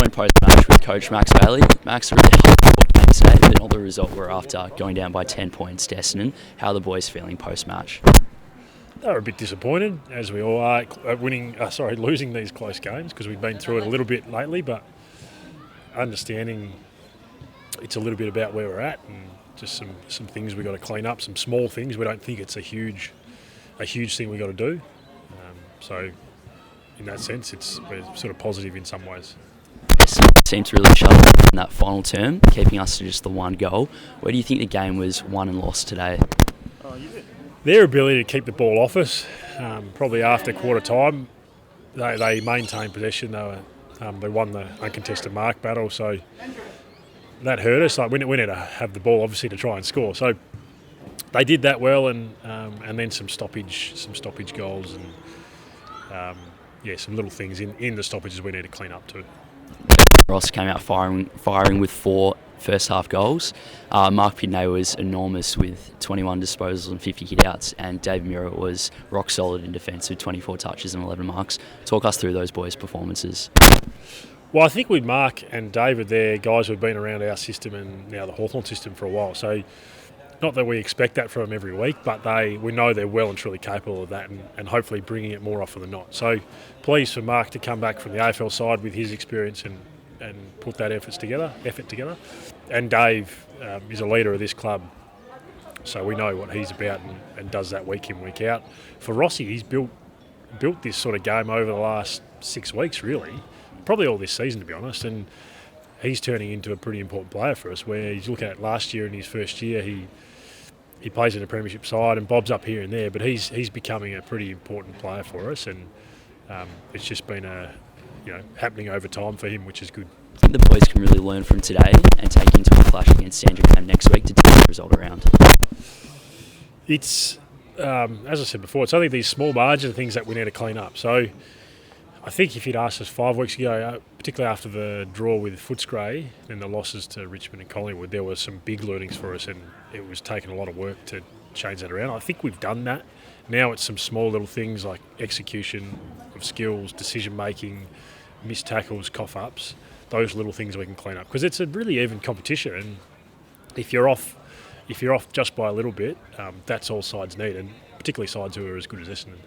on in post-match with Coach Max Bailey. Max, really hard game today, but not the result we're after, going down by 10 points to Essendon. How are the boys feeling post-match? They were a bit disappointed, as we all are, at losing these close games because we've been through it a little bit lately, but understanding it's a little bit about where we're at and just some things we've got to clean up, some small things. We don't think it's a huge thing we've got to do. So in that sense, we're sort of positive in some ways. Essendon seemed to really shut up in that final term, keeping us to just the one goal. Where do you think the game was won and lost today? Their ability to keep the ball off us, probably after quarter time, they maintained possession. They won the uncontested mark battle, so that hurt us. Like we need to have the ball, obviously, to try and score. So they did that well, and then some stoppage goals, and some little things in the stoppages we need to clean up too. Ross came out firing with 4 first half goals. Mark Pidney was enormous with 21 disposals and 50 hit-outs, and Dave Muir was rock solid in defence with 24 touches and 11 marks. Talk us through those boys' performances. Well, I think with Mark and David, they're guys who've been around our system and now the Hawthorn system for a while. So not that we expect that from them every week, but we know they're well and truly capable of that, and hopefully bringing it more often than not. So pleased for Mark to come back from the AFL side with his experience and put that effort together. And Dave is a leader of this club, so we know what he's about and does that week in, week out. For Rossi, he's built this sort of game over the last 6 weeks, really, probably all this season, to be honest, and he's turning into a pretty important player for us, where he's looking at last year in his first year, he plays in a premiership side and bobs up here and there, but he's becoming a pretty important player for us, and it's just been happening over time for him, which is good. I think the boys can really learn from today and take into a clash against Sandringham next week to turn the result around. It's, as I said before, it's only these small margin of things that we need to clean up. So I think if you'd asked us 5 weeks ago, particularly after the draw with Footscray and the losses to Richmond and Collingwood, there were some big learnings for us, and it was taking a lot of work to change that around. I think we've done that. Now it's some small little things like execution of skills, decision-making, missed tackles, cough-ups, those little things we can clean up. Because it's a really even competition, and if you're off just by a little bit, that's all sides need, and particularly sides who are as good as Essendon.